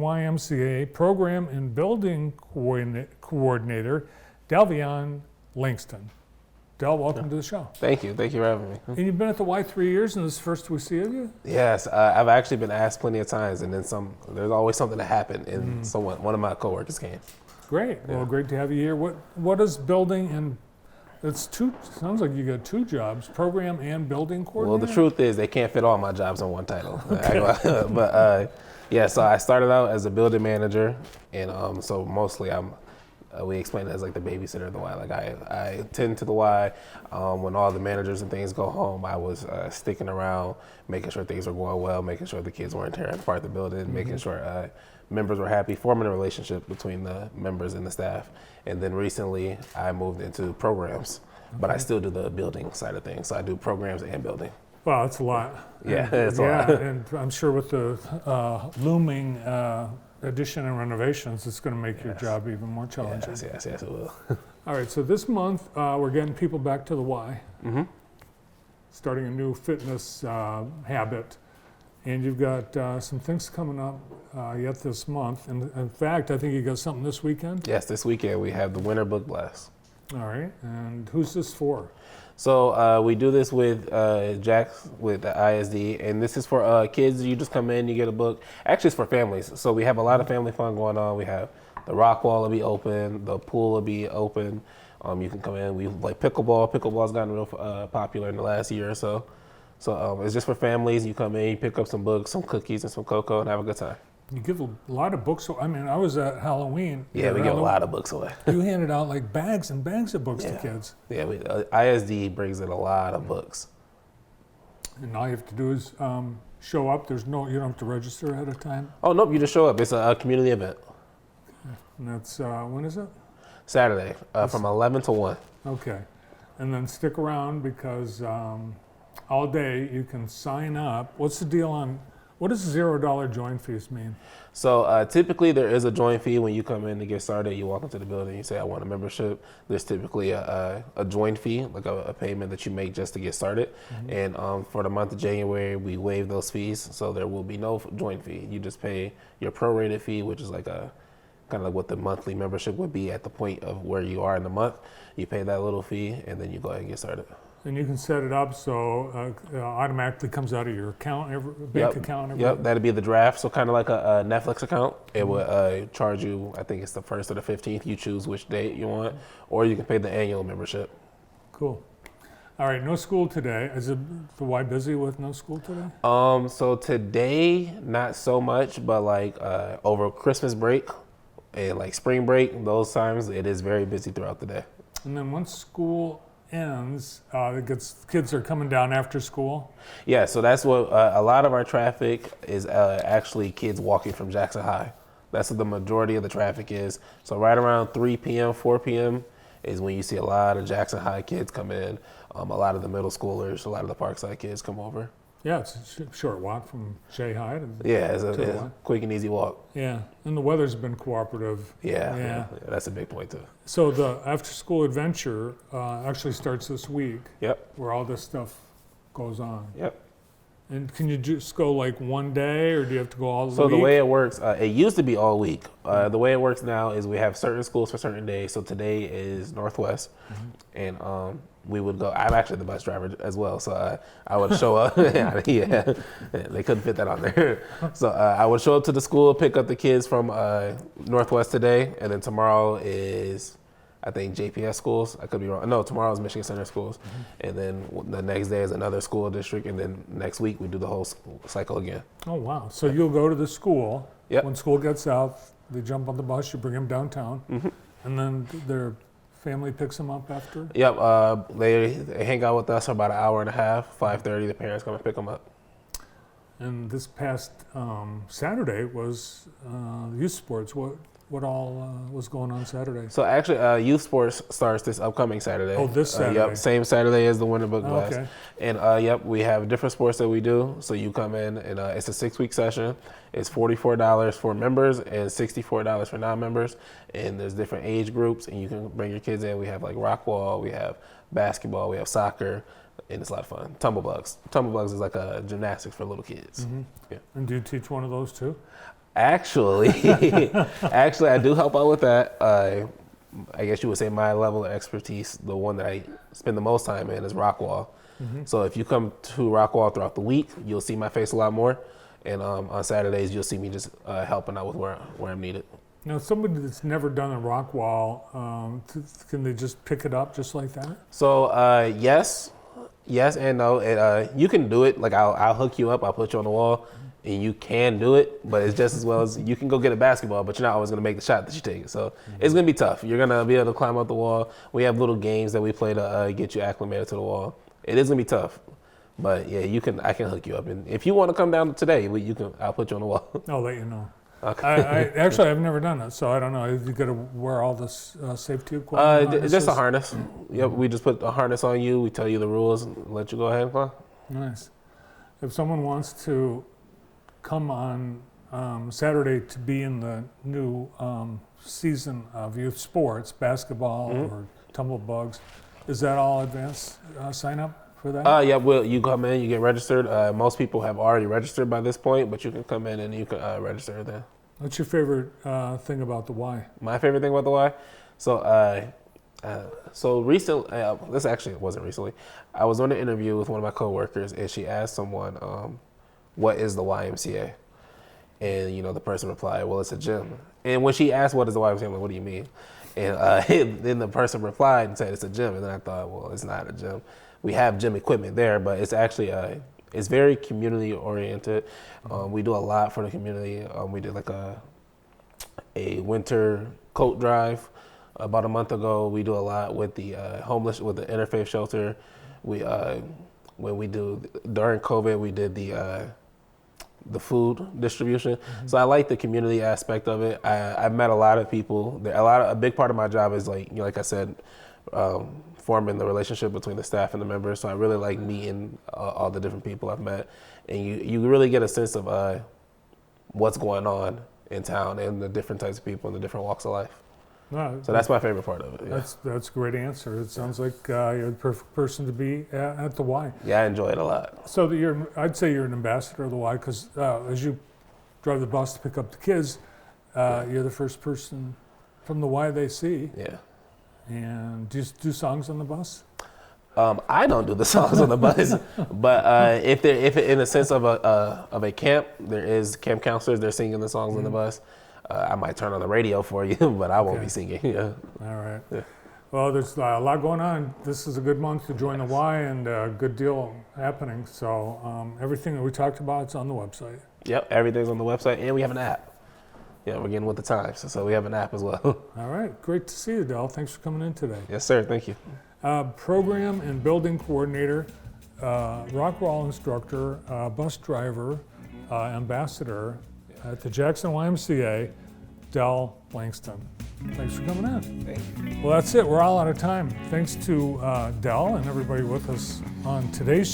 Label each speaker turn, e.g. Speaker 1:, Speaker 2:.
Speaker 1: YMCA Program and Building Coordinator, Delvion Langston. Del, welcome to the show.
Speaker 2: Thank you for having me.
Speaker 1: And you've been at the Y 3 years, and this is the first we see of you?
Speaker 2: Yes, I've actually been asked plenty of times, and then there's always something to happen, and one of my coworkers came.
Speaker 1: Great.
Speaker 2: Yeah.
Speaker 1: Well, great to have you here. What is building and sounds like you got two jobs, program and building coordinator?
Speaker 2: Well, the truth is they can't fit all my jobs in one title.
Speaker 1: Okay.
Speaker 2: But so I started out as a building manager, and so mostly we explain it as like the babysitter of the Y. Like I tend to the Y. When all the managers and things go home, I was sticking around, making sure things were going well, making sure the kids weren't tearing apart the building, making sure members were happy, forming a relationship between the members and the staff. And then recently I moved into programs, but I still do the building side of things. So I do programs and building.
Speaker 1: Wow, that's a lot.
Speaker 2: Yeah, it's a lot.
Speaker 1: And I'm sure with the looming addition and renovations, it's going to make your job even more challenging.
Speaker 2: Yes, it will.
Speaker 1: All right, so this month we're getting people back to the Y, starting a new fitness habit. And you've got some things coming up yet this month. And in fact, I think you got something this weekend?
Speaker 2: Yes, this weekend we have the Winter Book Blast.
Speaker 1: All right, and who's this for?
Speaker 2: So we do this with Jax with the ISD, and this is for kids. You just come in, you get a book. Actually, it's for families. So we have a lot of family fun going on. We have the rock wall will be open, the pool will be open. You can come in. We like pickleball. Pickleball's gotten real popular in the last year or so. So it's just for families. You come in, you pick up some books, some cookies, and some cocoa, and have a good time. You
Speaker 1: give a lot of books. I mean, I was at Halloween.
Speaker 2: Yeah, we give a lot of books away.
Speaker 1: You handed out like bags and bags of books to kids.
Speaker 2: Yeah, ISD brings in a lot of books.
Speaker 1: And all you have to do is show up. You don't have to register ahead of time.
Speaker 2: Oh, nope, you just show up. It's a community event.
Speaker 1: And that's, when is it?
Speaker 2: Saturday, from 11 to 1.
Speaker 1: Okay. And then stick around because all day you can sign up. What's the deal on, what does $0 join fees mean?
Speaker 2: So typically there is a join fee when you come in to get started. You walk into the building, you say, I want a membership. There's typically a join fee, like a payment that you make just to get started. And for the month of January, we waive those fees. So there will be no join fee. You just pay your prorated fee, which is like kind of like what the monthly membership would be at the point of where you are in the month. You pay that little fee, and then you go ahead and get started.
Speaker 1: And you can set it up so it automatically comes out of your account, bank account.
Speaker 2: Yep, that'd be the draft. So kind of like a Netflix account. It would charge you, I think it's the 1st or the 15th. You choose which date you want, or you can pay the annual membership.
Speaker 1: Cool. All right, no school today. Is the Y busy with no school today?
Speaker 2: So today, not so much, but like over Christmas break and like spring break, those times, it is very busy throughout the day.
Speaker 1: And then once school ends, kids are coming down after school?
Speaker 2: Yeah, so that's what a lot of our traffic is actually kids walking from Jackson High. That's what the majority of the traffic is. So right around 3 p.m., 4 p.m. is when you see a lot of Jackson High kids come in. A lot of the middle schoolers, a lot of the Parkside kids come over.
Speaker 1: Yeah, it's a short walk from Shea High to
Speaker 2: it's a quick and easy walk.
Speaker 1: Yeah, and the weather's been cooperative.
Speaker 2: Yeah, that's a big point too.
Speaker 1: So the after-school adventure actually starts this week.
Speaker 2: Yep.
Speaker 1: Where all this stuff goes on.
Speaker 2: Yep.
Speaker 1: And can you just go like one day, or do you have to go all the week?
Speaker 2: So the way it works, it used to be all week. The way it works now is we have certain schools for certain days. So today is Northwest, and we would go. I'm actually the bus driver as well, so I would show up. Yeah, they couldn't fit that on there. So I would show up to the school, pick up the kids from Northwest today, and then tomorrow is, I think, JPS schools. I could be wrong. No, tomorrow is Michigan Center schools, and then the next day is another school district, and then next week we do the whole cycle again.
Speaker 1: Oh wow! So you'll go to the school.
Speaker 2: Yep.
Speaker 1: When school gets out, they jump on the bus. You bring them downtown, and then their family picks them up after?
Speaker 2: Yep, they hang out with us for about an hour and a half. 5:30, the parents come and pick them up.
Speaker 1: And this past Saturday was youth sports. What all was going on Saturday?
Speaker 2: So actually, youth sports starts this upcoming Saturday.
Speaker 1: Oh, this Saturday.
Speaker 2: Yep, same Saturday as the Winter Book Blast.
Speaker 1: Okay.
Speaker 2: And yep, we have different sports that we do. So you come in, and it's a 6-week session. It's $44 for members and $64 for non-members. And there's different age groups, and you can bring your kids in. We have like rock wall, we have basketball, we have soccer, and it's a lot of fun. Tumblebugs. Tumblebugs is like a gymnastics for little kids.
Speaker 1: Mm-hmm.
Speaker 2: Yeah.
Speaker 1: And do you teach one of those too?
Speaker 2: Actually, actually, I do help out with that. I guess you would say my level of expertise, the one that I spend the most time in, is Rockwall. So if you come to Rockwall throughout the week, you'll see my face a lot more. And on Saturdays, you'll see me just helping out with where I'm needed.
Speaker 1: Now, somebody that's never done a rock wall, can they just pick it up just like that?
Speaker 2: So yes and no. You can do it. Like I'll hook you up. I'll put you on the wall, and you can do it. But it's just as well as you can go get a basketball, but you're not always gonna make the shot that you take. So it's gonna be tough. You're gonna be able to climb up the wall. We have little games that we play to get you acclimated to the wall. It is gonna be tough. But yeah, I can hook you up, and if you want to come down today, I'll put you on the wall.
Speaker 1: I'll let you know.
Speaker 2: Okay.
Speaker 1: I've never done it, so I don't know. You got to wear all this safety equipment.
Speaker 2: Just a harness. Yep, we just put a harness on you. We tell you the rules and let you go ahead and fly.
Speaker 1: Nice. If someone wants to come on Saturday to be in the new season of youth sports, basketball or tumblebugs, is that all advanced sign up? For that?
Speaker 2: Yeah, well, you come in, you get registered. Most people have already registered by this point, but you can come in and you can register then.
Speaker 1: What's your favorite thing about the Y?
Speaker 2: My favorite thing about the Y? So recently, this actually wasn't recently. I was on an interview with one of my coworkers, and she asked someone, what is the YMCA? And, the person replied, well, it's a gym. And when she asked, what is the YMCA, I'm like, what do you mean? And then the person replied and said, it's a gym. And then I thought, well, it's not a gym. We have gym equipment there, but it's actually it's very community oriented. We do a lot for the community. We did like a winter coat drive about a month ago. We do a lot with the homeless, with the interfaith shelter. During COVID, we did the food distribution. So I like the community aspect of it. I've met a lot of people. A big part of my job is like I said, forming the relationship between the staff and the members. So I really like meeting all the different people I've met, and you really get a sense of what's going on in town and the different types of people and the different walks of life.
Speaker 1: No,
Speaker 2: so that's my favorite part of it. Yeah.
Speaker 1: That's a great answer. It sounds like you're the perfect person to be at the Y.
Speaker 2: Yeah, I enjoy it a lot.
Speaker 1: So I'd say you're an ambassador of the Y because as you drive the bus to pick up the kids, you're the first person from the Y they see.
Speaker 2: Yeah.
Speaker 1: And do you do songs on the bus?
Speaker 2: I don't do the songs on the bus, but if in a sense of a camp, there is camp counselors. They're singing the songs on the bus. I might turn on the radio for you, but I won't be singing. Yeah.
Speaker 1: All right.
Speaker 2: Yeah.
Speaker 1: Well, there's a lot going on. This is a good month to join the Y, and a good deal happening. So everything that we talked about is on the website.
Speaker 2: Yep, everything's on the website, and we have an app. Yeah, we're getting with the times, so we have an app as well.
Speaker 1: All right, great to see you, Del. Thanks for coming in today.
Speaker 2: Yes, sir. Thank you.
Speaker 1: Program and building coordinator, Rockwall instructor, bus driver, ambassador at the Jackson YMCA, Del Langston. Thanks for coming in.
Speaker 2: Thank you.
Speaker 1: Well, that's it. We're all out of time. Thanks to Del and everybody with us on today's